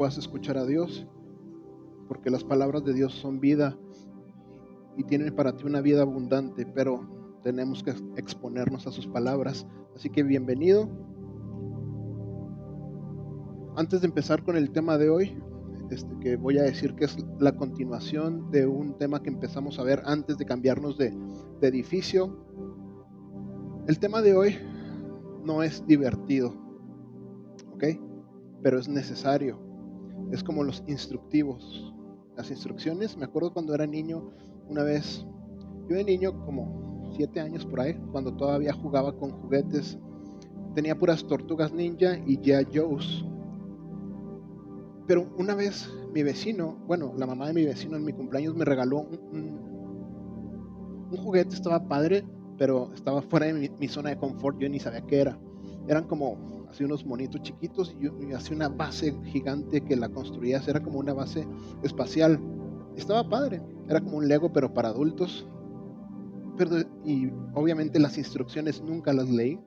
puedas escuchar a Dios, porque las palabras de Dios son vida y tienen para ti una vida abundante, pero tenemos que exponernos a sus palabras. Así que bienvenido. Antes de empezar con el tema de hoy, que voy a decir que es la continuación de un tema que empezamos a ver antes de cambiarnos de edificio. El tema de hoy no es divertido, ¿ok? Pero es necesario. Es como los instructivos, las instrucciones. Me acuerdo cuando era niño, una vez, yo de niño como 7 años por ahí, cuando todavía jugaba con juguetes, tenía puras tortugas ninja y G.I. Joes. Pero una vez mi vecino, la mamá de mi vecino en mi cumpleaños me regaló un juguete. Estaba padre, pero estaba fuera de mi zona de confort. Yo ni sabía qué era. Eran como así unos monitos chiquitos y así una base gigante que la construías. Era como una base espacial. Estaba padre. Era como un Lego, pero para adultos. Y obviamente las instrucciones nunca las leí.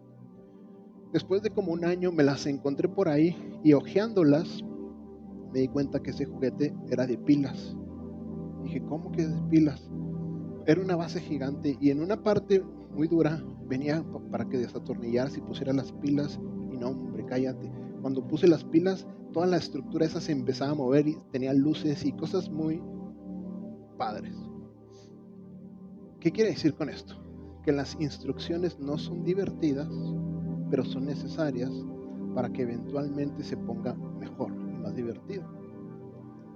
Después de como un año me las encontré por ahí y hojeándolas me di cuenta que ese juguete era de pilas. Dije, ¿cómo que es de pilas? Era una base gigante y en una parte muy dura venía para que desatornillaras y pusieras las pilas. Y no, hombre, cállate. Cuando puse las pilas, toda la estructura esa se empezaba a mover y tenía luces y cosas muy padres. ¿Qué quiere decir con esto? Que las instrucciones no son divertidas, pero son necesarias para que eventualmente se ponga mejor y más divertido.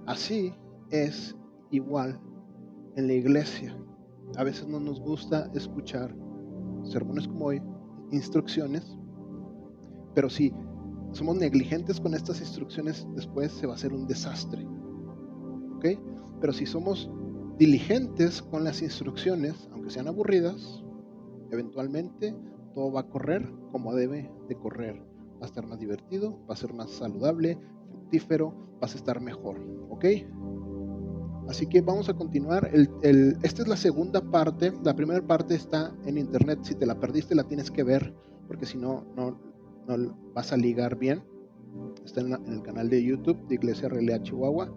Así es igual en la iglesia. A veces no nos gusta escuchar sermones como hoy, instrucciones, pero si somos negligentes con estas instrucciones, después se va a hacer un desastre. ¿Ok? Pero si somos diligentes con las instrucciones, aunque sean aburridas, eventualmente todo va a correr como debe de correr. Va a estar más divertido, va a ser más saludable, fructífero, vas a estar mejor. ¿Ok? Así que vamos a continuar. Esta es la segunda parte. La primera parte está en internet. Si te la perdiste, la tienes que ver, porque si no vas a ligar bien. Está en el canal de YouTube de Iglesia Relea Chihuahua.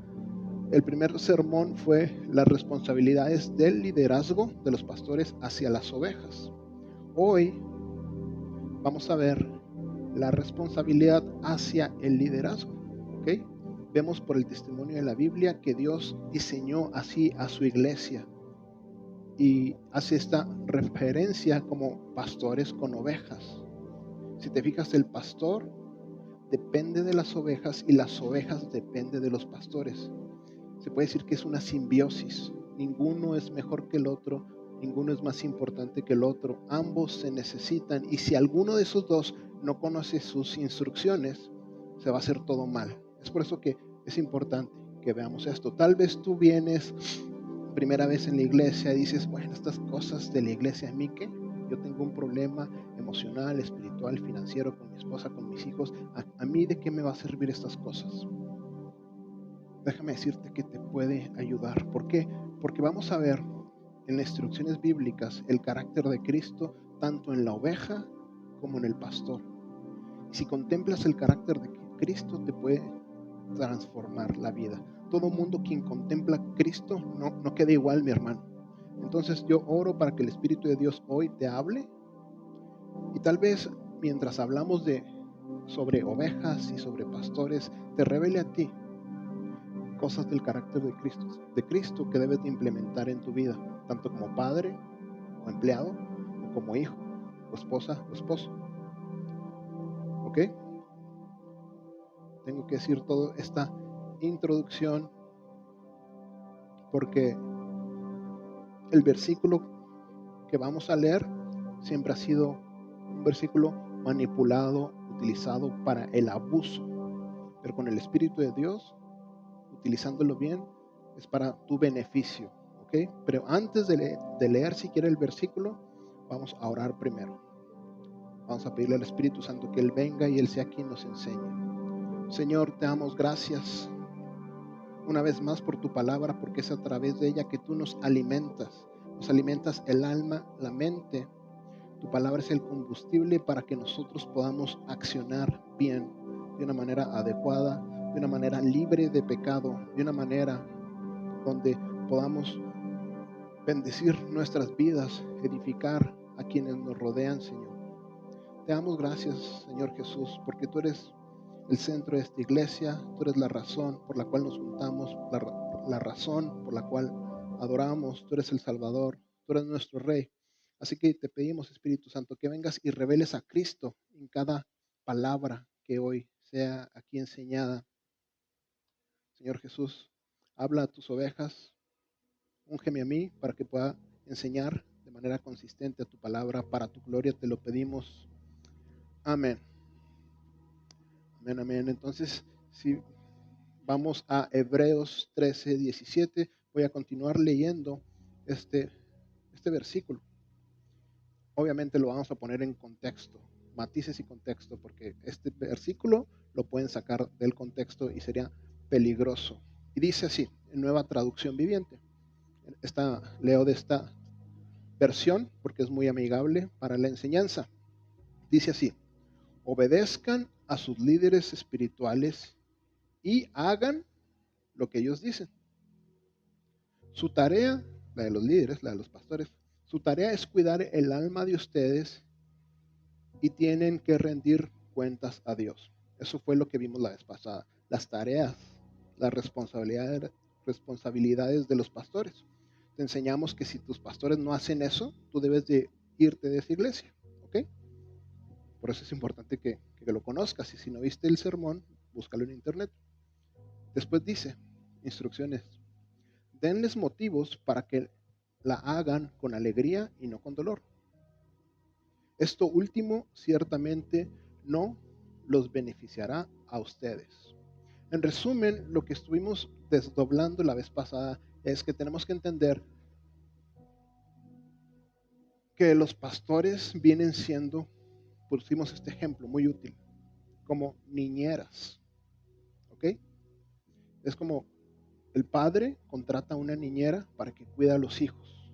El primer sermón fue las responsabilidades del liderazgo de los pastores hacia las ovejas. Hoy vamos a ver la responsabilidad hacia el liderazgo. ¿Ok? Vemos por el testimonio de la Biblia que Dios diseñó así a su iglesia y hace esta referencia como pastores con ovejas. Si te fijas, el pastor depende de las ovejas y las ovejas dependen de los pastores. Se puede decir que es una simbiosis. Ninguno es mejor que el otro, ninguno es más importante que el otro. Ambos se necesitan y si alguno de esos dos no conoce sus instrucciones, se va a hacer todo mal. Es por eso que es importante que veamos esto. Tal vez tú vienes primera vez en la iglesia y dices, bueno, estas cosas de la iglesia, ¿a mí qué? Yo tengo un problema emocional, espiritual, financiero con mi esposa, con mis hijos. ¿A mí de qué me va a servir estas cosas? Déjame decirte que te puede ayudar. ¿Por qué? Porque vamos a ver en las instrucciones bíblicas el carácter de Cristo tanto en la oveja como en el pastor. Y si contemplas el carácter de Cristo, te puede transformar la vida. Todo mundo quien contempla a Cristo no queda igual, mi hermano. Entonces yo oro para que el Espíritu de Dios hoy te hable y tal vez mientras hablamos sobre ovejas y sobre pastores, te revele a ti cosas del carácter de Cristo que debes de implementar en tu vida, tanto como padre o empleado, o como hijo, o esposa, o esposo. ¿Ok? Tengo que decir toda esta introducción porque el versículo que vamos a leer siempre ha sido un versículo manipulado, utilizado para el abuso, pero con el Espíritu de Dios, utilizándolo bien, es para tu beneficio. ¿Ok? Pero antes de leer siquiera el versículo, vamos a orar primero. Vamos a pedirle al Espíritu Santo que Él venga y Él sea quien nos enseñe. Señor, te damos gracias una vez más por tu palabra, porque es a través de ella que tú nos alimentas el alma, la mente. Tu palabra es el combustible para que nosotros podamos accionar bien, de una manera adecuada, de una manera libre de pecado, de una manera donde podamos bendecir nuestras vidas, edificar a quienes nos rodean, Señor. Te damos gracias, Señor Jesús, porque tú eres el centro de esta iglesia, tú eres la razón por la cual nos juntamos, la razón por la cual adoramos, tú eres el Salvador, tú eres nuestro Rey. Así que te pedimos, Espíritu Santo, que vengas y reveles a Cristo en cada palabra que hoy sea aquí enseñada. Señor Jesús, habla a tus ovejas, úngeme a mí para que pueda enseñar de manera consistente a tu palabra. Para tu gloria te lo pedimos. Amén. Amén, amén. Entonces, si vamos a Hebreos 13:17, voy a continuar leyendo este versículo. Obviamente lo vamos a poner en contexto, matices y contexto, porque este versículo lo pueden sacar del contexto y sería peligroso. Y dice así, en Nueva Traducción Viviente. Leo de esta versión porque es muy amigable para la enseñanza. Dice así: obedezcan a sus líderes espirituales y hagan lo que ellos dicen. Su tarea, la de los líderes, la de los pastores, su tarea es cuidar el alma de ustedes y tienen que rendir cuentas a Dios. Eso fue lo que vimos la vez pasada. Las tareas, las responsabilidades de los pastores. Te enseñamos que si tus pastores no hacen eso, tú debes de irte de esa iglesia. ¿Ok? Por eso es importante que lo conozcas. Y si no viste el sermón, búscalo en internet. Después dice, instrucciones. Denles motivos para que la hagan con alegría y no con dolor. Esto último ciertamente no los beneficiará a ustedes. En resumen, lo que estuvimos desdoblando la vez pasada es que tenemos que entender que los pastores vienen siendo, pusimos este ejemplo muy útil, como niñeras. ¿Ok? Es como el padre contrata a una niñera para que cuide a los hijos.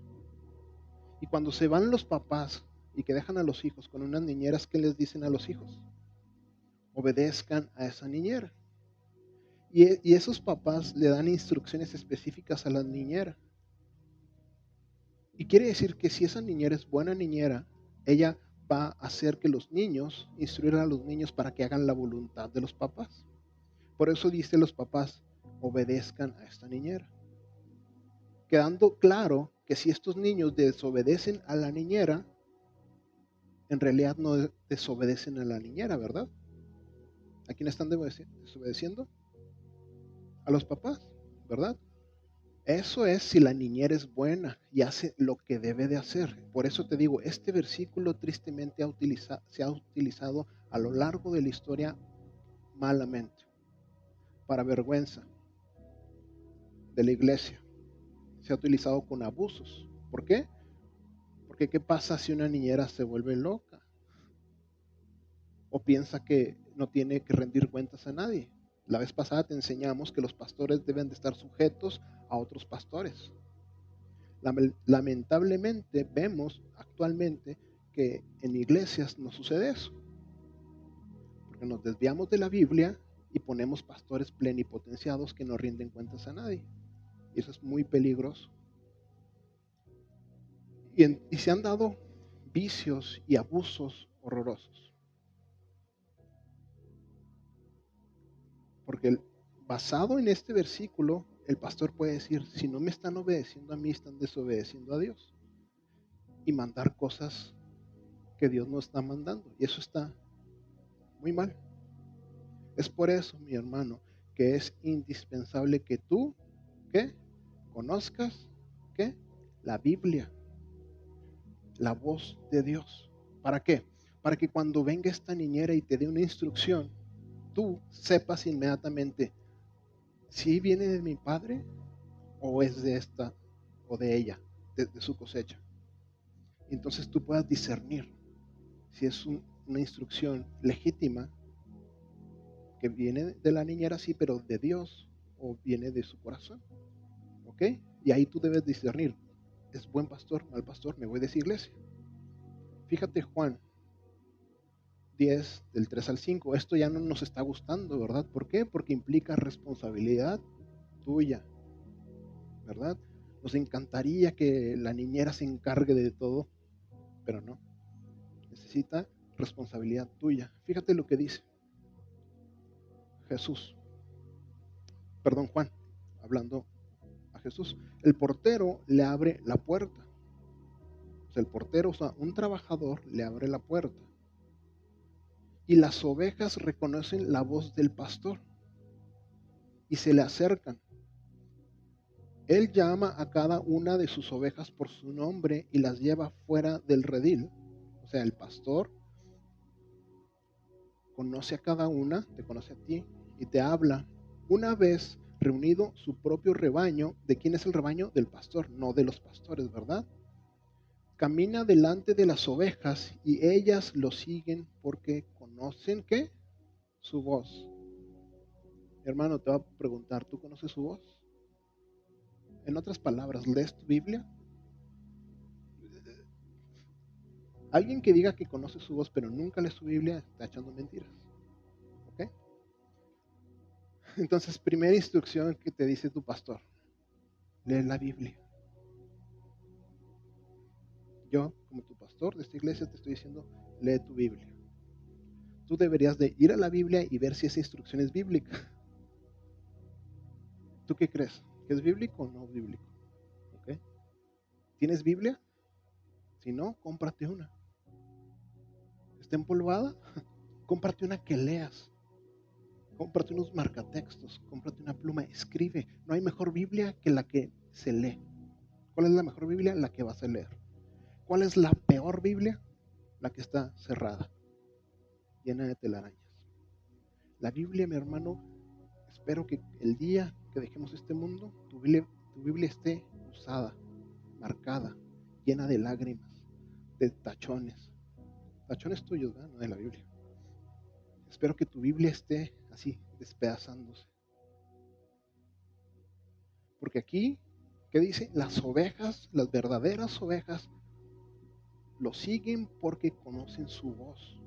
Y cuando se van los papás y que dejan a los hijos con unas niñeras, ¿qué les dicen a los hijos? Obedezcan a esa niñera. Y esos papás le dan instrucciones específicas a la niñera. Y quiere decir que si esa niñera es buena niñera, ella va a hacer que los niños, instruir a los niños para que hagan la voluntad de los papás. Por eso dice los papás, obedezcan a esta niñera. Quedando claro que si estos niños desobedecen a la niñera, en realidad no desobedecen a la niñera, ¿verdad? ¿A quién están desobedeciendo? A los papás, ¿verdad? Eso es si la niñera es buena y hace lo que debe de hacer. Por eso te digo, este versículo tristemente se ha utilizado a lo largo de la historia malamente, para vergüenza de la iglesia. Se ha utilizado con abusos. ¿Por qué? Porque ¿qué pasa si una niñera se vuelve loca? O piensa que no tiene que rendir cuentas a nadie. La vez pasada te enseñamos que los pastores deben de estar sujetos a otros pastores. Lamentablemente vemos actualmente que en iglesias no sucede eso, porque nos desviamos de la Biblia y ponemos pastores plenipotenciados que no rinden cuentas a nadie. Y eso es muy peligroso. Y se han dado vicios y abusos horrorosos. Porque basado en este versículo, el pastor puede decir, si no me están obedeciendo a mí, están desobedeciendo a Dios. Y mandar cosas que Dios no está mandando. Y eso está muy mal. Es por eso, mi hermano, que es indispensable que tú, ¿qué? Conozcas, ¿qué? La Biblia, la voz de Dios. ¿Para qué? Para que cuando venga esta niñera y te dé una instrucción, tú sepas inmediatamente si viene de mi padre o es de esta o de ella, de su cosecha. Entonces tú puedas discernir si es una instrucción legítima que viene de la niñera, sí, pero de Dios o viene de su corazón. ¿Ok? Y ahí tú debes discernir, ¿es buen pastor, mal pastor? Me voy de esa iglesia. Fíjate Juan 10, del 3 al 5. Esto ya no nos está gustando, ¿verdad? ¿Por qué? Porque implica responsabilidad tuya, ¿verdad? Nos encantaría que la niñera se encargue de todo, pero no. Necesita responsabilidad tuya. Fíjate lo que dice Jesús, perdón, Juan, hablando a Jesús. El portero le abre la puerta. O sea, el portero, o sea, un trabajador le abre la puerta. Y las ovejas reconocen la voz del pastor y se le acercan. Él llama a cada una de sus ovejas por su nombre y las lleva fuera del redil. O sea, el pastor conoce a cada una, te conoce a ti y te habla. Una vez reunido su propio rebaño, ¿de quién es el rebaño? Del pastor, no de los pastores, ¿verdad? Camina delante de las ovejas y ellas lo siguen porque conocen ¿qué? Su voz. Hermano, te va a preguntar, ¿tú conoces su voz? En otras palabras, ¿lees tu Biblia? Alguien que diga que conoce su voz pero nunca lee su Biblia está echando mentiras. ¿Ok? Entonces, primera instrucción que te dice tu pastor, lee la Biblia. Yo, como tu pastor de esta iglesia, te estoy diciendo, lee tu Biblia. Tú deberías de ir a la Biblia y ver si esa instrucción es bíblica. ¿Tú qué crees? ¿Que es bíblico o no bíblico? ¿Ok? ¿Tienes Biblia? Si no, cómprate una. ¿Está empolvada? Cómprate una que leas. Cómprate unos marcatextos. Cómprate una pluma. Escribe. No hay mejor Biblia que la que se lee. ¿Cuál es la mejor Biblia? La que vas a leer. ¿Cuál es la peor Biblia? La que está cerrada, llena de telarañas. La Biblia, mi hermano, espero que el día que dejemos este mundo, tu Biblia esté usada, marcada, llena de lágrimas, de tachones. Tachones tuyos, ¿verdad? No de la Biblia. Espero que tu Biblia esté así, despedazándose. Porque aquí, ¿qué dice? Las ovejas, las verdaderas ovejas, lo siguen porque conocen su voz.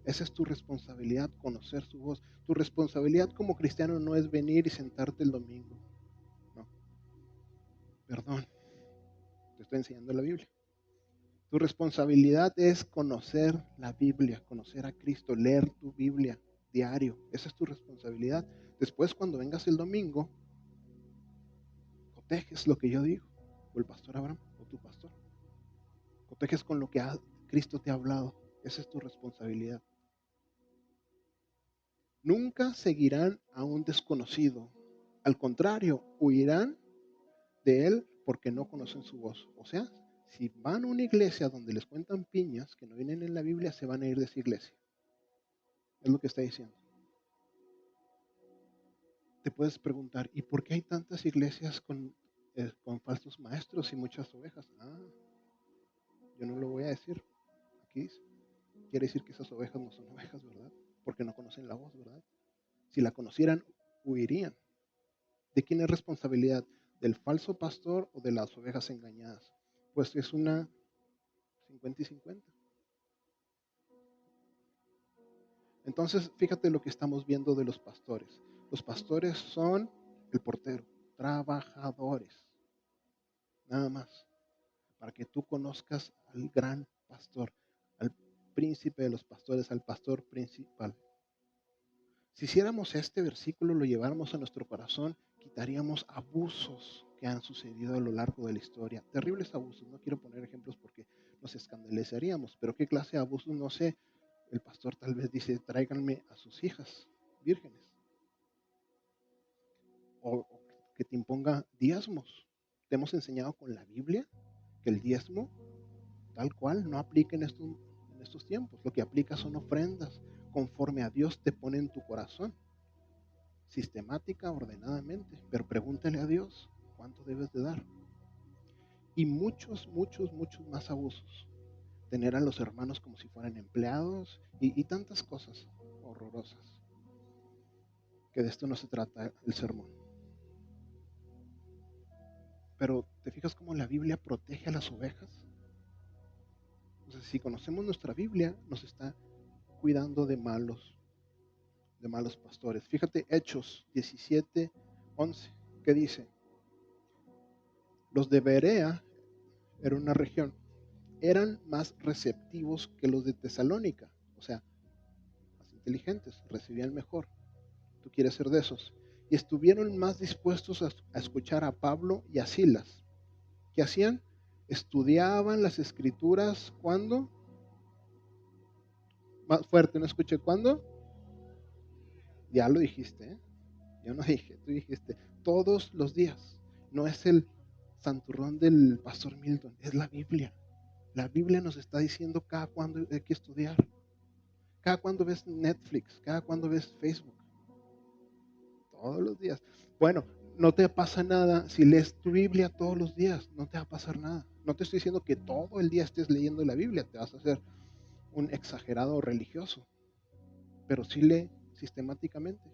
Esa es tu responsabilidad, conocer su voz. Tu responsabilidad como cristiano no es venir y sentarte el domingo. No, perdón, te estoy enseñando la Biblia. Tu responsabilidad es conocer la Biblia, conocer a Cristo, leer tu Biblia diario. Esa es tu responsabilidad. Después, cuando vengas el domingo, cotejes lo que yo digo, o el pastor Abraham, o tu pastor. Cotejes con lo que Cristo te ha hablado. Esa es tu responsabilidad. Nunca seguirán a un desconocido. Al contrario, huirán de él porque no conocen su voz. O sea, si van a una iglesia donde les cuentan piñas que no vienen en la Biblia, se van a ir de esa iglesia. Es lo que está diciendo. Te puedes preguntar, ¿y por qué hay tantas iglesias con falsos maestros y muchas ovejas? Yo no lo voy a decir. Aquí dice. Quiere decir que esas ovejas no son ovejas, ¿verdad? Porque no conocen la voz, ¿verdad? Si la conocieran, huirían. ¿De quién es responsabilidad? ¿Del falso pastor o de las ovejas engañadas? Pues es una 50 y 50. Entonces, fíjate lo que estamos viendo de los pastores. Los pastores son el portero, trabajadores, nada más, para que tú conozcas al gran pastor, al príncipe de los pastores, al pastor principal. Si hiciéramos este versículo, lo lleváramos a nuestro corazón, quitaríamos abusos que han sucedido a lo largo de la historia. Terribles abusos. No quiero poner ejemplos porque nos escandalizaríamos, pero ¿qué clase de abusos? No sé. El pastor tal vez dice, tráiganme a sus hijas vírgenes. O que te imponga diezmos. Te hemos enseñado con la Biblia que el diezmo, tal cual, no aplica en estos tiempos. Lo que aplica son ofrendas conforme a Dios te pone en tu corazón. Sistemática, ordenadamente, pero pregúntale a Dios cuánto debes de dar. Y muchos, muchos, muchos más abusos. Tener a los hermanos como si fueran empleados y tantas cosas horrorosas. Que de esto no se trata el sermón. Pero ¿te fijas cómo la Biblia protege a las ovejas? Entonces, si conocemos nuestra Biblia, nos está cuidando de malos pastores. Fíjate, Hechos 17:11, ¿qué dice? Los de Berea, era una región, eran más receptivos que los de Tesalónica, o sea, más inteligentes, recibían mejor. Tú quieres ser de esos. Y estuvieron más dispuestos a escuchar a Pablo y a Silas. ¿Qué hacían? Estudiaban las escrituras, ¿cuándo? Más fuerte, no escuché, ¿cuándo? Ya lo dijiste, ¿eh? Yo no dije, tú dijiste, todos los días. No es el santurrón del pastor Milton, es la Biblia. La Biblia nos está diciendo cada cuándo hay que estudiar. Cada cuándo ves Netflix, cada cuándo ves Facebook. Todos los días. Bueno, no te pasa nada si lees tu Biblia todos los días, no te va a pasar nada. No te estoy diciendo que todo el día estés leyendo la Biblia, te vas a hacer un exagerado religioso, pero sí lee sistemáticamente,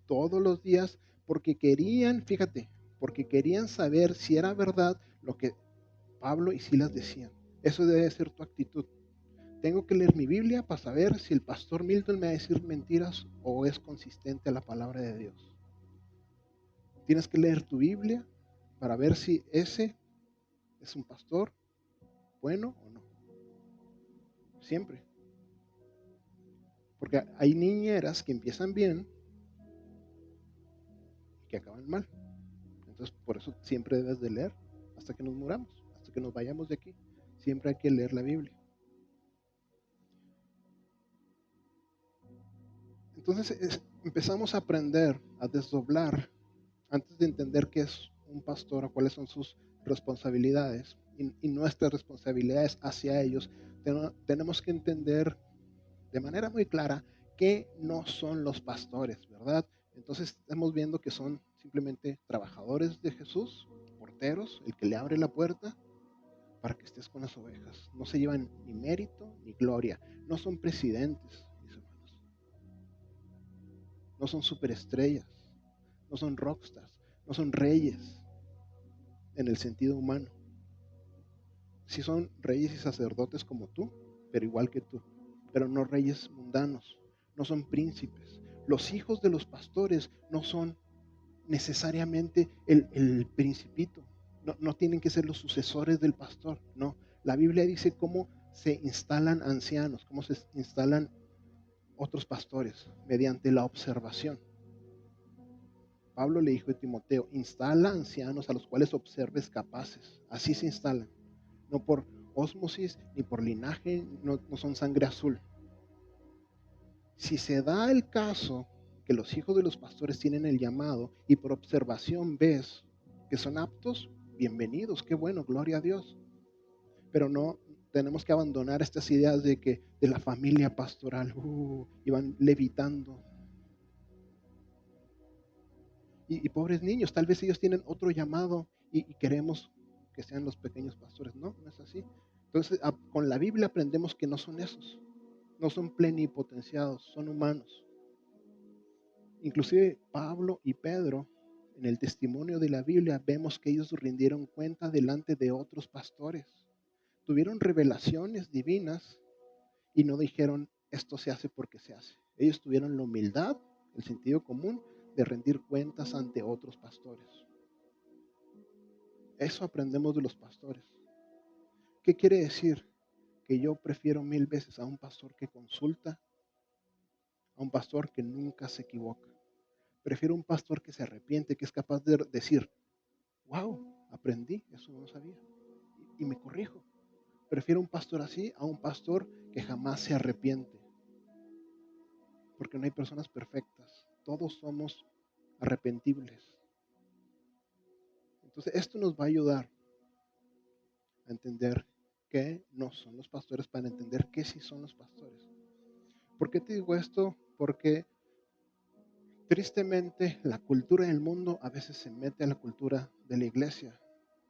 todos los días, porque querían, fíjate, porque querían saber si era verdad lo que Pablo y Silas decían. Eso debe ser tu actitud. Tengo que leer mi Biblia para saber si el pastor Milton me va a decir mentiras o es consistente a la palabra de Dios. Tienes que leer tu Biblia para ver si ese es un pastor bueno o no. Siempre. Porque hay niñeras que empiezan bien y que acaban mal. Entonces, por eso siempre debes de leer hasta que nos muramos, hasta que nos vayamos de aquí. Siempre hay que leer la Biblia. Entonces, empezamos a aprender a desdoblar antes de entender qué es un pastor o cuáles son sus responsabilidades y nuestras responsabilidades hacia ellos. Tenemos que entender de manera muy clara que no son los pastores, ¿verdad? Entonces estamos viendo que son simplemente trabajadores de Jesús, porteros, el que le abre la puerta para que estés con las ovejas. No se llevan ni mérito ni gloria. No son presidentes, mis hermanos. No son superestrellas. No son rockstars. No son reyes en el sentido humano. Sí son reyes y sacerdotes como tú, pero igual que tú. Pero no reyes mundanos. No son príncipes. Los hijos de los pastores no son necesariamente el principito. No tienen que ser los sucesores del pastor. No. La Biblia dice cómo se instalan ancianos, cómo se instalan otros pastores mediante la observación. Pablo le dijo a Timoteo, instala ancianos a los cuales observes capaces. Así se instalan. No por ósmosis ni por linaje, no son sangre azul. Si se da el caso que los hijos de los pastores tienen el llamado y por observación ves que son aptos, bienvenidos, qué bueno, gloria a Dios. Pero no tenemos que abandonar estas ideas de que de la familia pastoral y van levitando. Y pobres niños, tal vez ellos tienen otro llamado y queremos que sean los pequeños pastores. No, no es así. Entonces, con la Biblia aprendemos que no son esos, no son plenipotenciados, son humanos. Inclusive Pablo y Pedro, en el testimonio de la Biblia, vemos que ellos rindieron cuenta delante de otros pastores. Tuvieron revelaciones divinas y no dijeron, esto se hace porque se hace. Ellos tuvieron la humildad, el sentido común de rendir cuentas ante otros pastores. Eso aprendemos de los pastores. ¿Qué quiere decir? Que yo prefiero 1000 veces a un pastor que consulta, a un pastor que nunca se equivoca. Prefiero un pastor que se arrepiente, que es capaz de decir, wow, aprendí, eso no sabía, y me corrijo. Prefiero un pastor así a un pastor que jamás se arrepiente, porque no hay personas perfectas, todos somos arrepentibles. Entonces, esto nos va a ayudar a entender qué no son los pastores, para entender qué sí son los pastores. ¿Por qué te digo esto? Porque tristemente la cultura del mundo a veces se mete a la cultura de la iglesia,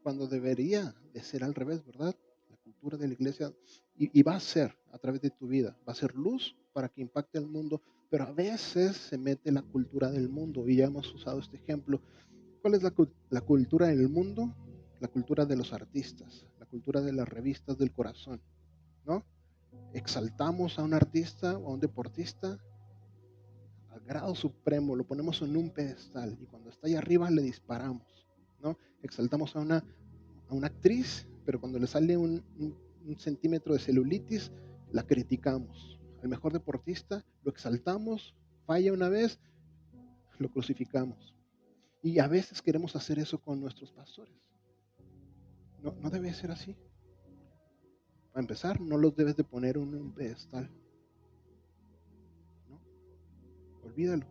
cuando debería de ser al revés, ¿verdad? La cultura de la iglesia, y va a ser a través de tu vida, va a ser luz para que impacte el mundo, pero a veces se mete la cultura del mundo, y ya hemos usado este ejemplo. ¿Cuál es la cultura del mundo? La cultura de los artistas, la cultura de las revistas del corazón, ¿no? exaltamos a un artista o a un deportista al grado supremo, lo ponemos en un pedestal y cuando está ahí arriba le disparamos, ¿no? Exaltamos a una actriz, pero cuando le sale un centímetro de celulitis, la criticamos. Al mejor deportista lo exaltamos, falla una vez, lo crucificamos. Y a veces queremos hacer eso con nuestros pastores. No, no debe ser así. Para empezar, no los debes de poner en un pedestal, ¿no? Olvídalo.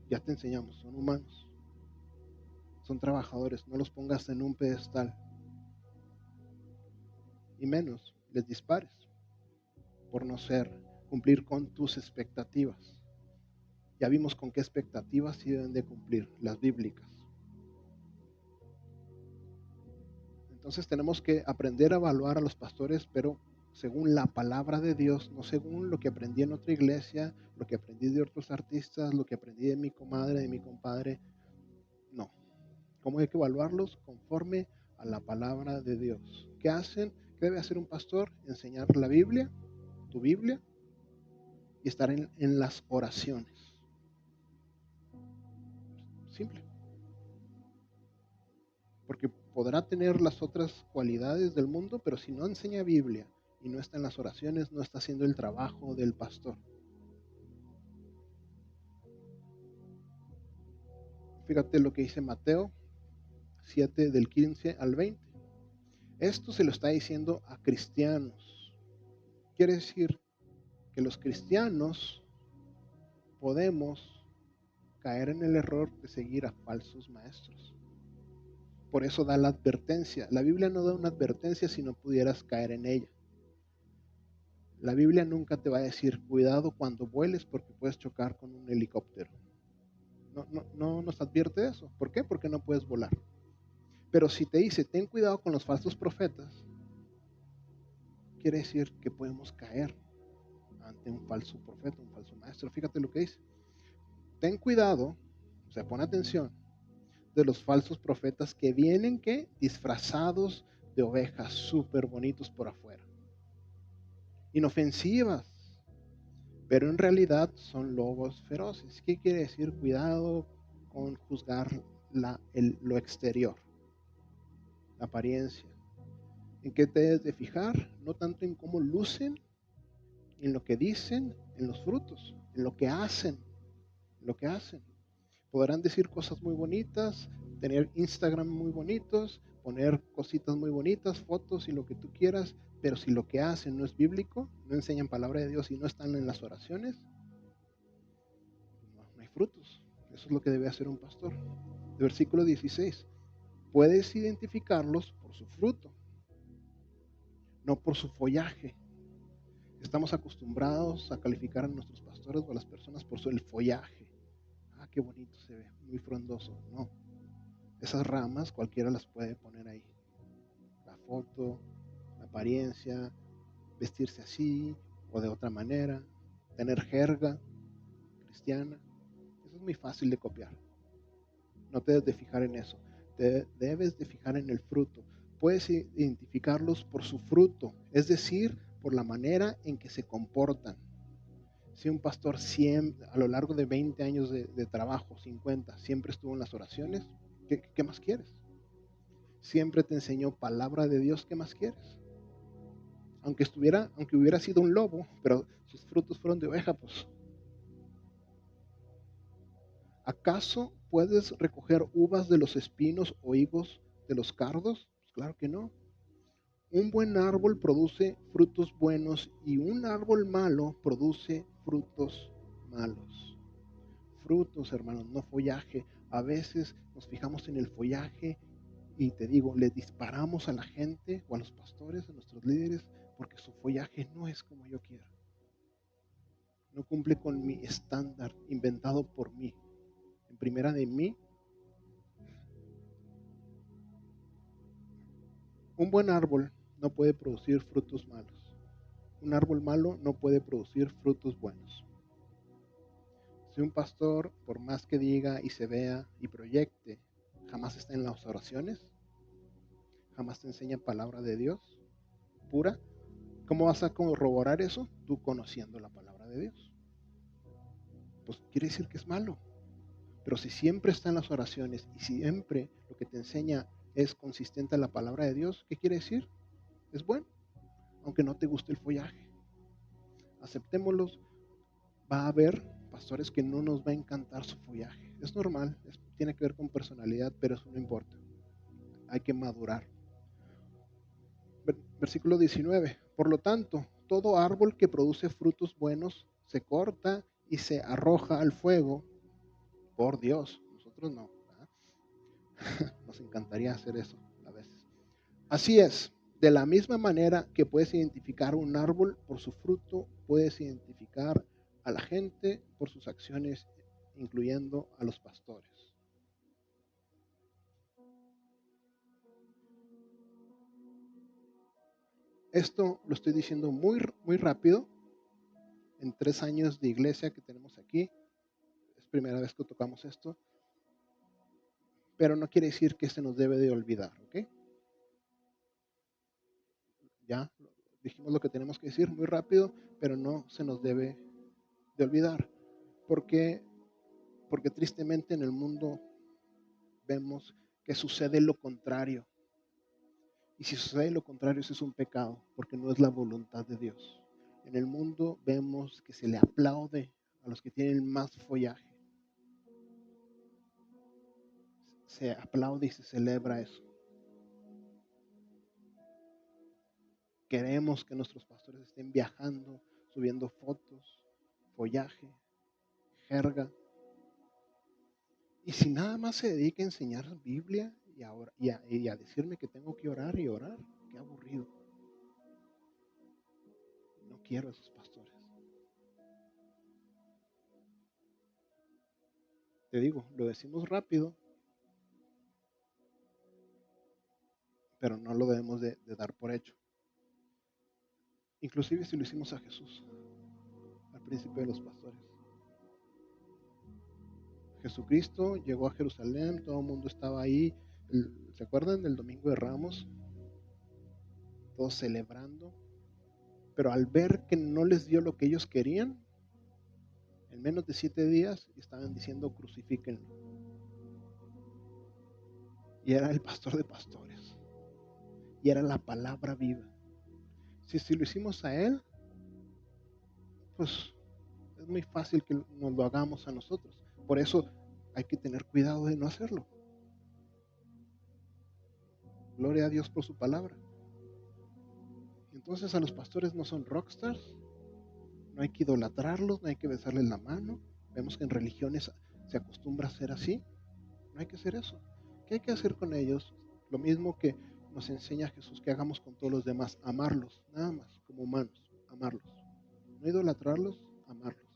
Ya te enseñamos, son humanos, son trabajadores, no los pongas en un pedestal. Y menos les dispares por no cumplir con tus expectativas. Ya vimos con qué expectativas sí deben de cumplir, las bíblicas. Entonces tenemos que aprender a evaluar a los pastores, pero según la palabra de Dios, no según lo que aprendí en otra iglesia, lo que aprendí de otros artistas, lo que aprendí de mi comadre, de mi compadre. No. ¿Cómo hay que evaluarlos? Conforme a la palabra de Dios. ¿Qué hacen? ¿Qué debe hacer un pastor? Enseñar la Biblia, tu Biblia, y estar en las oraciones. Simple. Porque podrá tener las otras cualidades del mundo, pero si no enseña Biblia y no está en las oraciones, no está haciendo el trabajo del pastor. Fíjate lo que dice Mateo 7 del 15 al 20. Esto se lo está diciendo a cristianos. Quiere decir que los cristianos podemos caer en el error de seguir a falsos maestros. Por eso da la advertencia. La Biblia no da una advertencia si no pudieras caer en ella. La Biblia nunca te va a decir, cuidado cuando vueles porque puedes chocar con un helicóptero. No nos advierte eso. ¿Por qué? Porque no puedes volar. Pero si te dice, ten cuidado con los falsos profetas, quiere decir que podemos caer ante un falso profeta, un falso maestro. Fíjate lo que dice. Ten cuidado, o sea, pon atención, de los falsos profetas que vienen, ¿qué? Disfrazados de ovejas, súper bonitos por afuera. Inofensivas, pero en realidad son lobos feroces. ¿Qué quiere decir? Cuidado con juzgar lo exterior, la apariencia. ¿En qué te debes de fijar? No tanto en cómo lucen, en lo que dicen, en los frutos, en lo que hacen, lo que hacen. Podrán decir cosas muy bonitas, tener Instagram muy bonitos, poner cositas muy bonitas, fotos y lo que tú quieras, pero si lo que hacen no es bíblico, no enseñan palabra de Dios y no están en las oraciones, no hay frutos. Eso es lo que debe hacer un pastor. Versículo 16. Puedes identificarlos por su fruto, no por su follaje. Estamos acostumbrados a calificar a nuestros pastores o a las personas por el follaje. Ah, qué bonito se ve, muy frondoso. No, esas ramas cualquiera las puede poner ahí. La foto, la apariencia, vestirse así o de otra manera, tener jerga cristiana. Eso es muy fácil de copiar. No te debes de fijar en eso. Te debes de fijar en el fruto. Puedes identificarlos por su fruto, es decir, por la manera en que se comportan. Si un pastor siempre, a lo largo de 20 años de trabajo, 50, siempre estuvo en las oraciones, ¿qué más quieres? Siempre te enseñó palabra de Dios, ¿qué más quieres? Aunque hubiera sido un lobo, pero sus frutos fueron de oveja, pues. ¿Acaso puedes recoger uvas de los espinos o higos de los cardos? Pues claro que no. Un buen árbol produce frutos buenos y un árbol malo produce frutos malos. Frutos, hermanos, no follaje. A veces nos fijamos en el follaje y te digo, le disparamos a la gente o a los pastores, a nuestros líderes, porque su follaje no es como yo quiero. No cumple con mi estándar inventado por mí. En primera de mí, un buen árbol no puede producir frutos malos. Un árbol malo no puede producir frutos buenos. Si un pastor, por más que diga y se vea y proyecte, jamás está en las oraciones, jamás te enseña palabra de Dios pura, ¿Cómo vas a corroborar eso? Tú conociendo la palabra de Dios. Pues quiere decir que es malo. Pero si siempre está en las oraciones y siempre lo que te enseña es consistente a la palabra de Dios, ¿qué quiere decir? Es bueno, aunque no te guste el follaje. Aceptémoslos. Va a haber pastores que no nos va a encantar su follaje. Es normal, tiene que ver con personalidad, pero eso no importa. Hay que madurar. Versículo 19. Por lo tanto, todo árbol que produce frutos buenos se corta y se arroja al fuego por Dios. Nosotros no, ¿verdad? Nos encantaría hacer eso a veces. Así es, de la misma manera que puedes identificar un árbol por su fruto, puedes identificar a la gente por sus acciones, incluyendo a los pastores. Esto lo estoy diciendo muy, muy rápido. En 3 años de iglesia que tenemos aquí, es primera vez que tocamos esto, pero no quiere decir que se nos debe de olvidar, ¿ok? Ya dijimos lo que tenemos que decir muy rápido, pero no se nos debe de olvidar. Porque, porque tristemente en el mundo vemos que sucede lo contrario. Y si sucede lo contrario, eso es un pecado, porque no es la voluntad de Dios. En el mundo vemos que se le aplaude a los que tienen más follaje. Se aplaude y se celebra eso. Queremos que nuestros pastores estén viajando, subiendo fotos, follaje, jerga. Y si nada más se dedica a enseñar Biblia y a decirme que tengo que orar y orar, qué aburrido. No quiero esos pastores. Te digo, lo decimos rápido, pero no lo debemos de dar por hecho. Inclusive si lo hicimos a Jesús, al príncipe de los pastores. Jesucristo llegó a Jerusalén, todo el mundo estaba ahí. ¿Se acuerdan del Domingo de Ramos? Todos celebrando. Pero al ver que no les dio lo que ellos querían, en menos de 7 días estaban diciendo crucifíquenlo. Y era el pastor de pastores. Y era la palabra viva. Si lo hicimos a él, pues es muy fácil que nos lo hagamos a nosotros. Por eso hay que tener cuidado de no hacerlo. Gloria a Dios por su palabra. Entonces a los pastores no son rockstars, no hay que idolatrarlos, no hay que besarles la mano. Vemos que en religiones se acostumbra a ser así. No hay que hacer eso. ¿Qué hay que hacer con ellos? Lo mismo que nos enseña Jesús que hagamos con todos los demás, amarlos, nada más, como humanos, amarlos. No idolatrarlos, amarlos.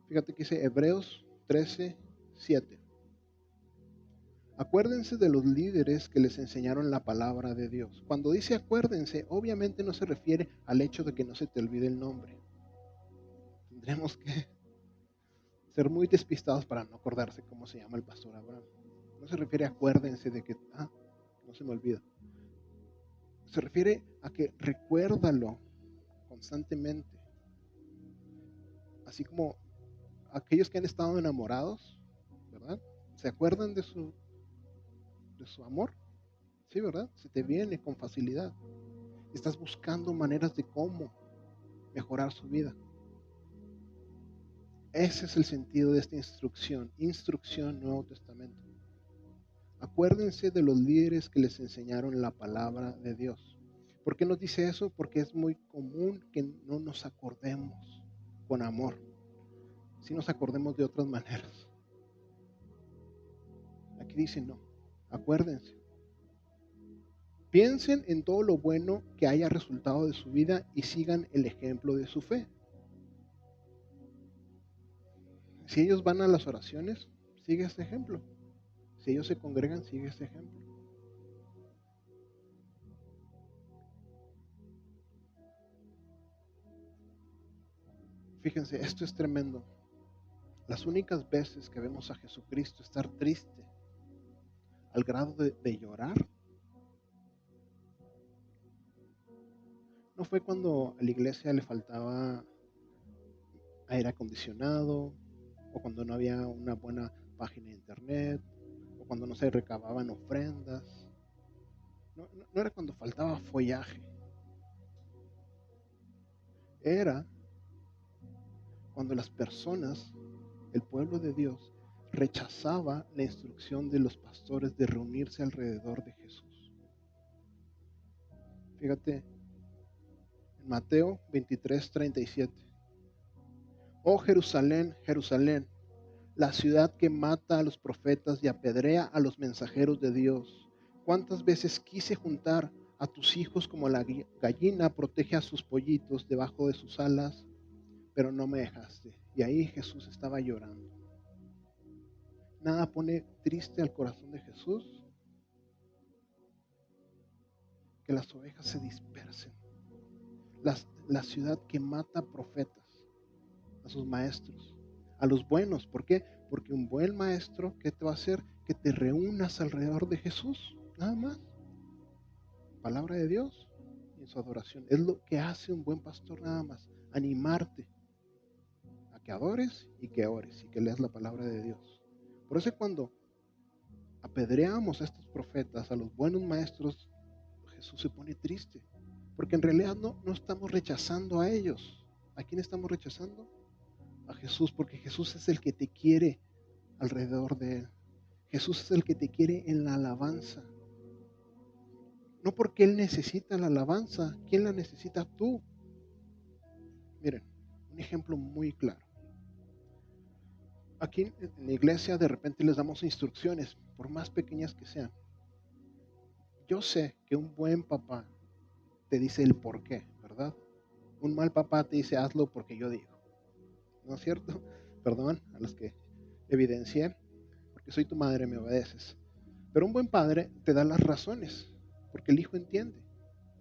Fíjate que dice Hebreos 13:7. Acuérdense de los líderes que les enseñaron la palabra de Dios. Cuando dice acuérdense, obviamente no se refiere al hecho de que no se te olvide el nombre. Tendremos que ser muy despistados para no acordarse cómo se llama el pastor Abraham. No se refiere a acuérdense de que, no se me olvida. Se refiere a que recuérdalo constantemente. Así como aquellos que han estado enamorados, ¿verdad? ¿Se acuerdan de su amor? Sí, ¿verdad? Se te viene con facilidad. Estás buscando maneras de cómo mejorar su vida. Ese es el sentido de esta instrucción Nuevo Testamento. Acuérdense de los líderes que les enseñaron la palabra de Dios. ¿Por qué nos dice eso? Porque es muy común que no nos acordemos con amor, si nos acordemos de otras maneras. Aquí dice no, acuérdense. Piensen en todo lo bueno que haya resultado de su vida y sigan el ejemplo de su fe. Si ellos van a las oraciones, sigue este ejemplo. Si ellos se congregan, sigue este ejemplo. Fíjense, esto es tremendo. Las únicas veces que vemos a Jesucristo estar triste al grado de llorar, no ¿Cuándo fue cuando a la iglesia le faltaba aire acondicionado? ¿O cuando no había una buena página de internet? ¿O cuando no se recababan ofrendas? No era cuando faltaba follaje. Era cuando las personas, el pueblo de Dios, rechazaba la instrucción de los pastores de reunirse alrededor de Jesús. Fíjate, en Mateo 23:37. Oh Jerusalén, Jerusalén, la ciudad que mata a los profetas y apedrea a los mensajeros de Dios. ¿Cuántas veces quise juntar a tus hijos como la gallina protege a sus pollitos debajo de sus alas, pero no me dejaste? Y ahí Jesús estaba llorando. Nada pone triste al corazón de Jesús que las ovejas se dispersen. La ciudad que mata profetas, a sus maestros, a los buenos. ¿Por qué? Porque un buen maestro, ¿qué te va a hacer? Que te reúnas alrededor de Jesús, nada más. Palabra de Dios y en su adoración. Es lo que hace un buen pastor, nada más. Animarte a que adores y que ores y que leas la palabra de Dios. Por eso cuando apedreamos a estos profetas, a los buenos maestros, Jesús se pone triste. Porque en realidad no estamos rechazando a ellos. ¿A quién estamos rechazando? A Jesús, porque Jesús es el que te quiere alrededor de Él. Jesús es el que te quiere en la alabanza. No porque Él necesita la alabanza. ¿Quién la necesita? Tú. Miren, un ejemplo muy claro. Aquí en la iglesia de repente les damos instrucciones, por más pequeñas que sean. Yo sé que un buen papá te dice el por qué, ¿verdad? Un mal papá te dice hazlo porque yo digo. ¿No es cierto? Perdón a los que evidencié, porque soy tu madre, me obedeces. Pero un buen padre te da las razones, porque el hijo entiende.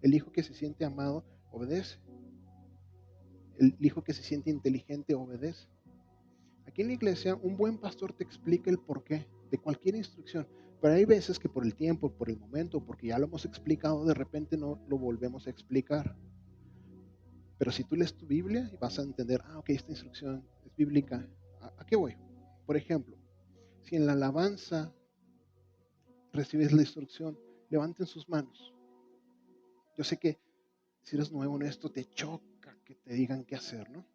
El hijo que se siente amado obedece. El hijo que se siente inteligente obedece. Aquí en la iglesia, un buen pastor te explica el porqué de cualquier instrucción. Pero hay veces que por el tiempo, por el momento, porque ya lo hemos explicado, de repente no lo volvemos a explicar. Pero si tú lees tu Biblia y vas a entender, ok, esta instrucción es bíblica, ¿a qué voy? Por ejemplo, si en la alabanza recibes la instrucción, levanten sus manos. Yo sé que si eres nuevo en esto, te choca que te digan qué hacer, ¿no?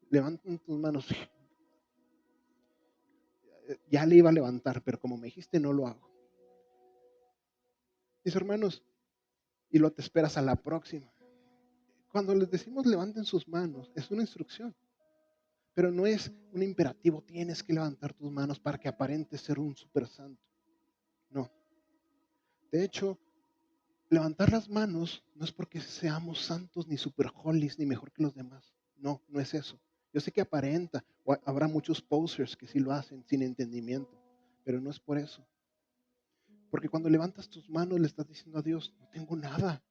Levanten tus manos. Ya le iba a levantar, pero como me dijiste, no lo hago. Mis hermanos, y lo te esperas a la próxima. Cuando les decimos levanten sus manos, es una instrucción, pero no es un imperativo, tienes que levantar tus manos para que aparentes ser un super santo. No. De hecho, levantar las manos no es porque seamos santos, ni super holies, ni mejor que los demás. No, no es eso. Yo sé que aparenta, o habrá muchos posers que sí lo hacen sin entendimiento, pero no es por eso. Porque cuando levantas tus manos le estás diciendo a Dios, no tengo nada,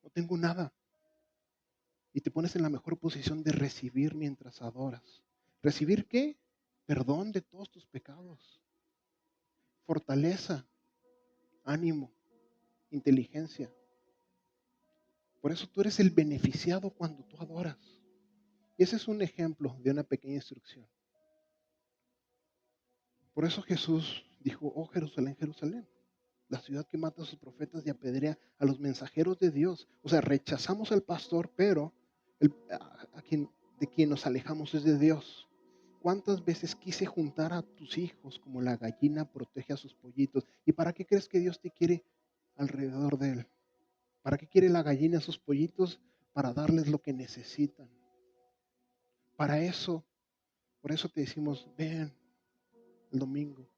no tengo nada. Y te pones en la mejor posición de recibir mientras adoras. ¿Recibir qué? Perdón de todos tus pecados, fortaleza, ánimo, inteligencia. Por eso tú eres el beneficiado cuando tú adoras. Y ese es un ejemplo de una pequeña instrucción. Por eso Jesús dijo, oh Jerusalén, Jerusalén, la ciudad que mata a sus profetas y apedrea a los mensajeros de Dios. O sea, rechazamos al pastor, pero de quien nos alejamos es de Dios. ¿Cuántas veces quise juntar a tus hijos como la gallina protege a sus pollitos? ¿Y para qué crees que Dios te quiere alrededor de Él? ¿Para qué quiere la gallina a sus pollitos? Para darles lo que necesitan. Para eso, por eso te decimos, ven el domingo,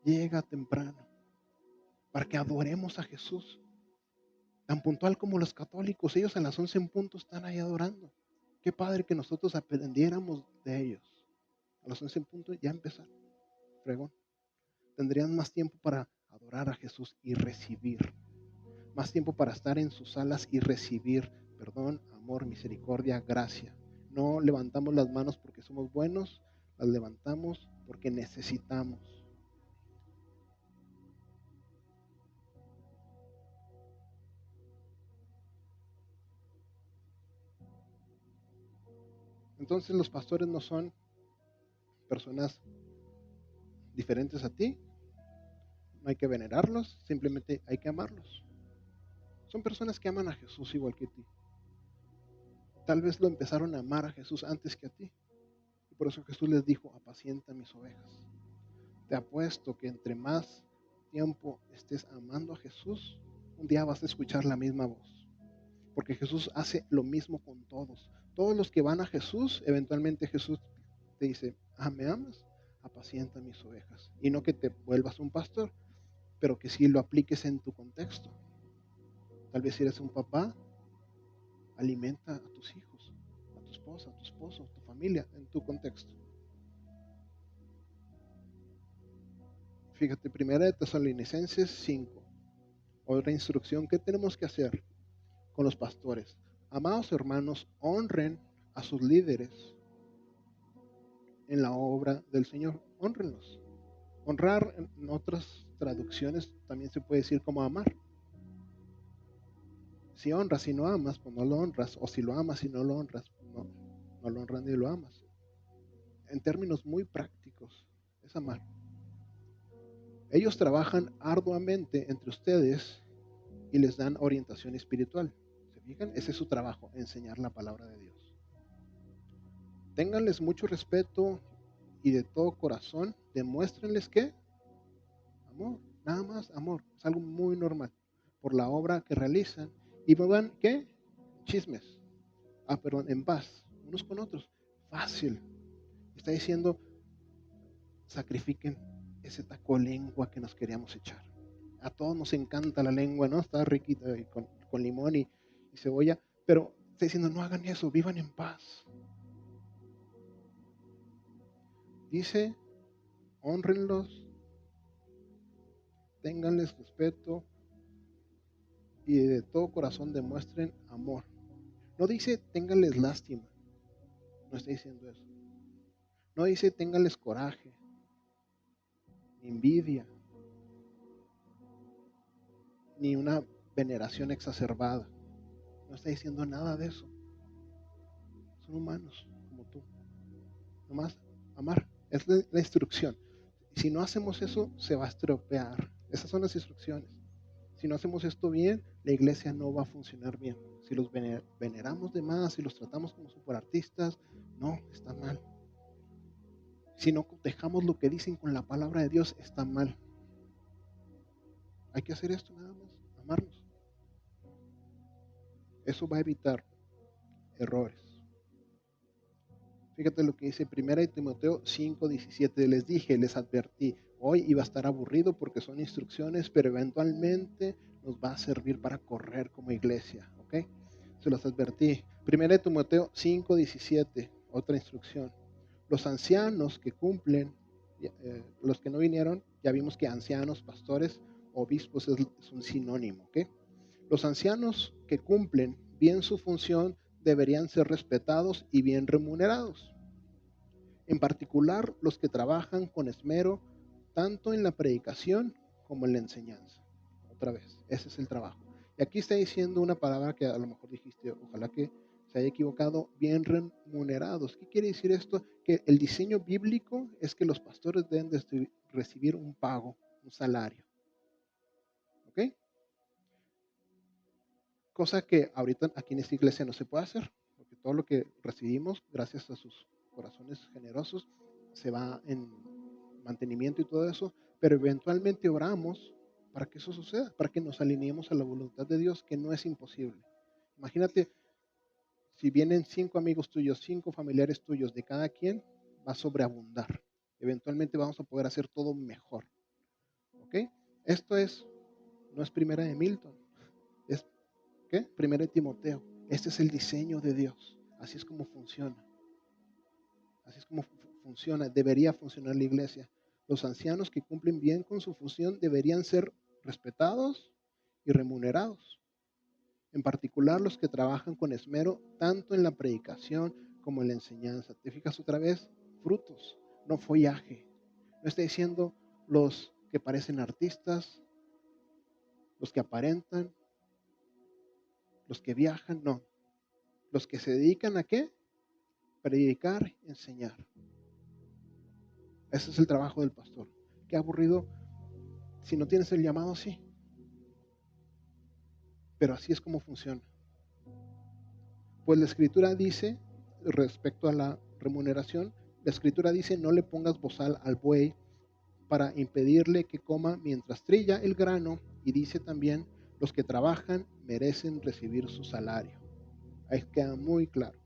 llega temprano, para que adoremos a Jesús. Tan puntual como los católicos, ellos a las 11 en punto están ahí adorando. Qué padre que nosotros aprendiéramos de ellos. A las 11 en punto ya empezaron, fregón. Tendrían más tiempo para adorar a Jesús y recibir. Más tiempo para estar en sus alas y recibir perdón, amor, misericordia, gracia. No levantamos las manos porque somos buenos, las levantamos porque necesitamos. Entonces los pastores no son personas diferentes a ti, no hay que venerarlos, simplemente hay que amarlos. Son personas que aman a Jesús igual que ti. Tal vez lo empezaron a amar a Jesús antes que a ti. Y por eso Jesús les dijo, apacienta mis ovejas. Te apuesto que entre más tiempo estés amando a Jesús, un día vas a escuchar la misma voz. Porque Jesús hace lo mismo con todos. Todos los que van a Jesús, eventualmente Jesús te dice, ¿me amas? Apacienta mis ovejas. Y no que te vuelvas un pastor, pero que sí lo apliques en tu contexto. Tal vez si eres un papá, alimenta a tus hijos, a tu esposa, a tu esposo, a tu familia, en tu contexto. Fíjate, 1 Tesalonicenses 5. Otra instrucción que tenemos que hacer con los pastores. Amados hermanos, honren a sus líderes en la obra del Señor. Honrenlos. Honrar en otras traducciones también se puede decir como amar. Si honras y no amas, pues no lo honras. O si lo amas y no lo honras, no lo honras ni lo amas. En términos muy prácticos, es amar. Ellos trabajan arduamente entre ustedes y les dan orientación espiritual. ¿Se fijan? Ese es su trabajo, enseñar la palabra de Dios. Ténganles mucho respeto y de todo corazón demuéstrenles que amor, nada más amor, es algo muy normal por la obra que realizan y van, ¿qué? Chismes. Perdón, en paz, unos con otros. Fácil. Está diciendo, sacrifiquen ese taco de lengua que nos queríamos echar. A todos nos encanta la lengua, ¿no? Está riquita y con limón y cebolla, pero está diciendo, no hagan eso, vivan en paz. Dice, honrenlos, ténganles respeto y de todo corazón demuestren amor. No dice, ténganles lástima, no está diciendo eso. No dice, ténganles coraje, ni envidia, ni una veneración exacerbada. No está diciendo nada de eso. Son humanos como tú. Nomás amar. Es la instrucción. Si no hacemos eso, se va a estropear. Esas son las instrucciones. Si no hacemos esto bien, la iglesia no va a funcionar bien. Si los veneramos de más, si los tratamos como superartistas, no, está mal. Si no dejamos lo que dicen con la palabra de Dios, está mal. Hay que hacer esto nada más, amarnos. Eso va a evitar errores. Fíjate lo que dice 1 Timoteo 5:17. Les dije, les advertí, hoy iba a estar aburrido porque son instrucciones, pero eventualmente nos va a servir para correr como iglesia. ¿Ok? Se los advertí. 1 Timoteo 5:17, otra instrucción. Los ancianos que cumplen, los que no vinieron, ya vimos que ancianos, pastores, obispos es un sinónimo. ¿Ok? Los ancianos que cumplen bien su función deberían ser respetados y bien remunerados. En particular, los que trabajan con esmero tanto en la predicación como en la enseñanza. Otra vez, ese es el trabajo. Y aquí está diciendo una palabra que a lo mejor dijiste, ojalá que se haya equivocado, bien remunerados. ¿Qué quiere decir esto? Que el diseño bíblico es que los pastores deben de recibir un pago, un salario. ¿Ok? Cosa que ahorita aquí en esta iglesia no se puede hacer, porque todo lo que recibimos, gracias a sus corazones generosos, se va en mantenimiento y todo eso, pero eventualmente oramos para que eso suceda, para que nos alineemos a la voluntad de Dios, que no es imposible. Imagínate, si vienen 5 amigos tuyos, 5 familiares tuyos, de cada quien, va a sobreabundar. Eventualmente vamos a poder hacer todo mejor. ¿Ok? Esto no es primera de Milton, es ¿qué? 1 Timoteo. Este es el diseño de Dios. Así es como funciona. Así es como funciona. Debería funcionar la iglesia. Los ancianos que cumplen bien con su función deberían ser respetados y remunerados. En particular los que trabajan con esmero tanto en la predicación como en la enseñanza. ¿Te fijas otra vez? Frutos, no follaje. No está diciendo los que parecen artistas, los que aparentan, los que viajan, no. Los que se dedican ¿a qué? predicar, enseñar. Ese es el trabajo del pastor. Qué aburrido si no tienes el llamado, sí. Pero así es como funciona. Pues la escritura dice, respecto a la remuneración, la escritura dice, no le pongas bozal al buey para impedirle que coma mientras trilla el grano, y dice también, los que trabajan merecen recibir su salario. Ahí queda muy claro.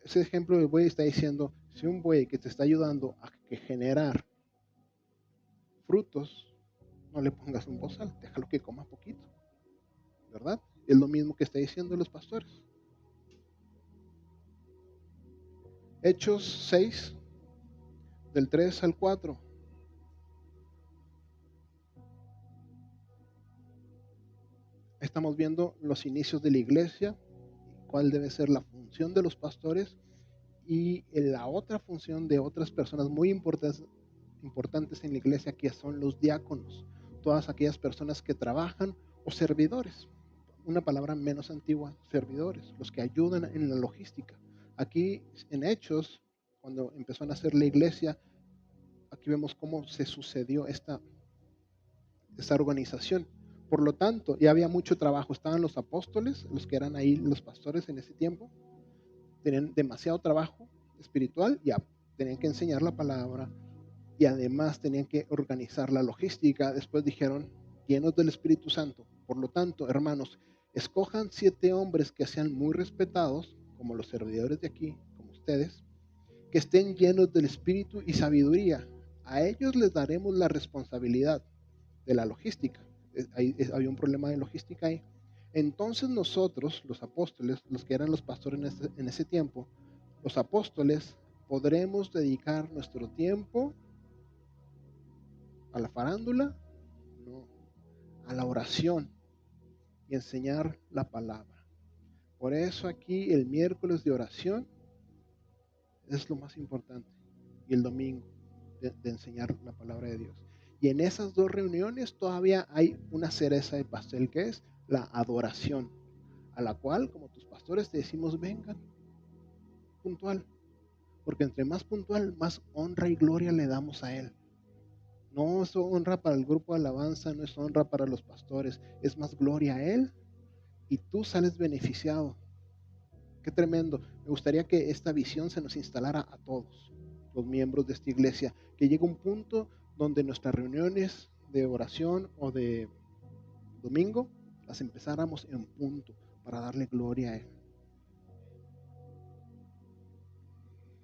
Ese ejemplo del buey está diciendo, si un buey que te está ayudando a generar frutos, no le pongas un bozal, déjalo que coma poquito, ¿verdad? Es lo mismo que está diciendo los pastores. Hechos 6, del 3 al 4. Estamos viendo los inicios de la iglesia, cuál debe ser la función de los pastores y la otra función de otras personas muy importantes en la iglesia, que son los diáconos, todas aquellas personas que trabajan, o servidores, una palabra menos antigua, servidores, los que ayudan en la logística. Aquí en Hechos, cuando empezó a nacer la iglesia, aquí vemos cómo se sucedió esta organización. Por lo tanto, ya había mucho trabajo. Estaban los apóstoles, los que eran ahí los pastores en ese tiempo, tenían demasiado trabajo espiritual, ya tenían que enseñar la palabra y además tenían que organizar la logística. Después dijeron, llenos del Espíritu Santo. Por lo tanto, hermanos, escojan 7 hombres que sean muy respetados, como los servidores de aquí, como ustedes, que estén llenos del Espíritu y sabiduría. A ellos les daremos la responsabilidad de la logística. Había un problema de logística ahí. Entonces nosotros, los apóstoles, los que eran los pastores en ese tiempo, los apóstoles, podremos dedicar nuestro tiempo a la farándula, no, a la oración y enseñar la palabra. Por eso aquí el miércoles de oración es lo más importante, y el domingo de enseñar la palabra de Dios. Y en esas 2 reuniones todavía hay una cereza de pastel, que es la adoración, a la cual, como tus pastores, te decimos, vengan puntual, porque entre más puntual, más honra y gloria le damos a Él. No es honra para el grupo de alabanza, no es honra para los pastores, es más gloria a Él, y tú sales beneficiado. Qué tremendo. Me gustaría que esta visión se nos instalara a todos los miembros de esta iglesia, que llegue un punto donde nuestras reuniones de oración o de domingo las empezáramos en punto para darle gloria a Él.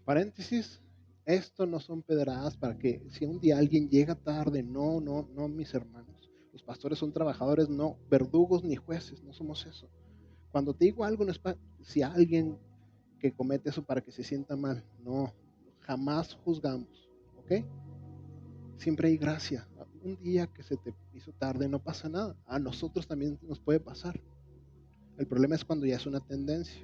Paréntesis, esto no son pedradas para que si un día alguien llega tarde, no, mis hermanos. Los pastores son trabajadores, no verdugos ni jueces, no somos eso. Cuando te digo algo, no es para si alguien que comete eso para que se sienta mal, no, jamás juzgamos, ¿ok? Siempre hay gracia. Un día que se te hizo tarde no pasa nada, a nosotros también nos puede pasar. El problema es cuando ya es una tendencia,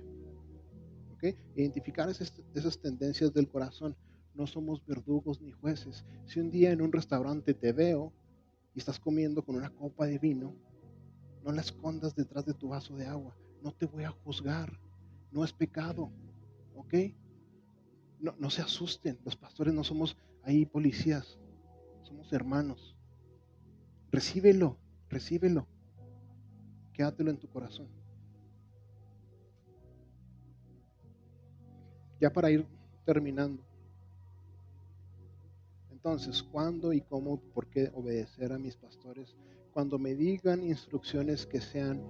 ¿ok? Identificar esas tendencias del corazón. No somos verdugos ni jueces. Si un día en un restaurante te veo y estás comiendo con una copa de vino, no la escondas detrás de tu vaso de agua. No te voy a juzgar. No es pecado, ¿ok? No se asusten. Los pastores no somos ahí policías. Somos hermanos. Recíbelo, recíbelo. Quédatelo en tu corazón. Ya para ir terminando. Entonces, ¿cuándo y cómo, por qué obedecer a mis pastores? Cuando me digan instrucciones que sean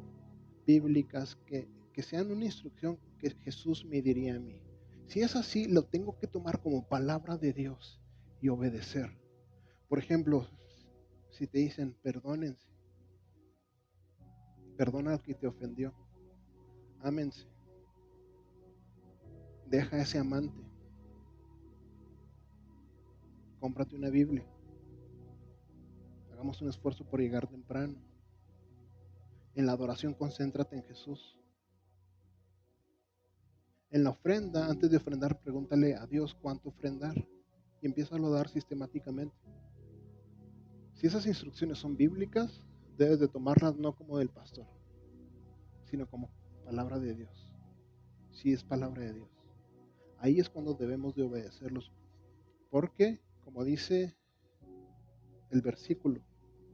bíblicas, que sean una instrucción que Jesús me diría a mí. Si es así, lo tengo que tomar como palabra de Dios y obedecer. Por ejemplo, si te dicen perdónense, perdona al que te ofendió, ámense, deja a ese amante, cómprate una Biblia, hagamos un esfuerzo por llegar temprano. En la adoración, concéntrate en Jesús. En la ofrenda, antes de ofrendar, pregúntale a Dios cuánto ofrendar y empieza a dar sistemáticamente. Si esas instrucciones son bíblicas, debes de tomarlas no como del pastor, sino como palabra de Dios. Si es palabra de Dios. Ahí es cuando debemos de obedecerlos. Porque, como dice el versículo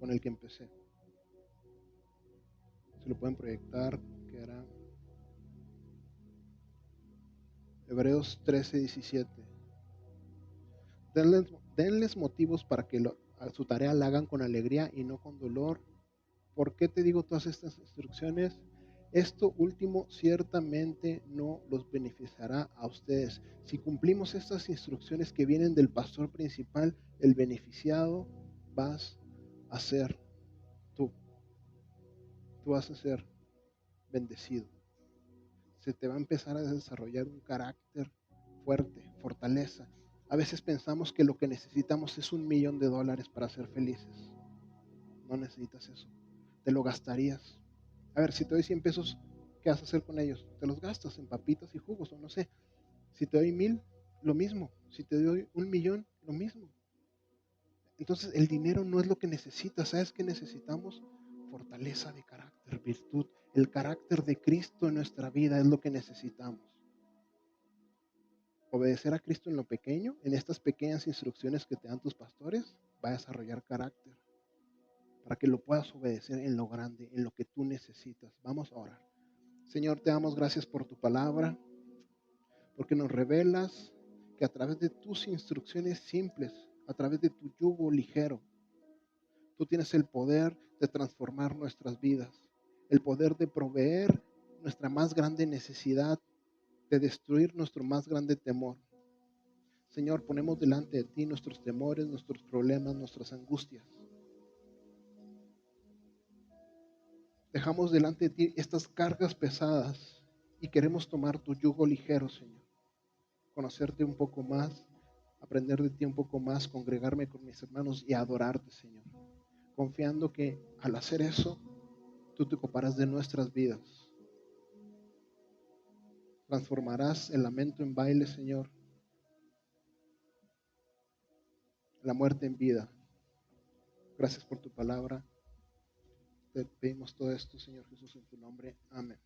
con el que empecé, se lo pueden proyectar, que era Hebreos 13:17. Denles motivos para que a su tarea la hagan con alegría y no con dolor. ¿Por qué te digo todas estas instrucciones? Esto último ciertamente no los beneficiará a ustedes. Si cumplimos estas instrucciones que vienen del pastor principal, el beneficiado vas a ser tú. Tú vas a ser bendecido. Se te va a empezar a desarrollar un carácter fuerte, fortaleza. A veces pensamos que lo que necesitamos es $1,000,000 para ser felices. No necesitas eso. Te lo gastarías. A ver, si te doy 100 pesos, ¿qué vas a hacer con ellos? Te los gastas en papitas y jugos o no sé. Si te doy 1,000, lo mismo. Si te doy 1,000,000, lo mismo. Entonces el dinero no es lo que necesitas. ¿Sabes qué necesitamos? Fortaleza de carácter, virtud. El carácter de Cristo en nuestra vida es lo que necesitamos. Obedecer a Cristo en lo pequeño, en estas pequeñas instrucciones que te dan tus pastores, va a desarrollar carácter para que lo puedas obedecer en lo grande, en lo que tú necesitas. Vamos a orar. Señor, te damos gracias por tu palabra, porque nos revelas que a través de tus instrucciones simples, a través de tu yugo ligero, tú tienes el poder de transformar nuestras vidas, el poder de proveer nuestra más grande necesidad, de destruir nuestro más grande temor. Señor, ponemos delante de ti nuestros temores, nuestros problemas, nuestras angustias. Dejamos delante de ti estas cargas pesadas y queremos tomar tu yugo ligero, Señor. Conocerte un poco más, aprender de ti un poco más, congregarme con mis hermanos y adorarte, Señor. Confiando que al hacer eso, tú te ocuparás de nuestras vidas. Transformarás el lamento en baile, Señor, la muerte en vida. Gracias por tu palabra. Te pedimos todo esto, Señor Jesús, en tu nombre. Amén.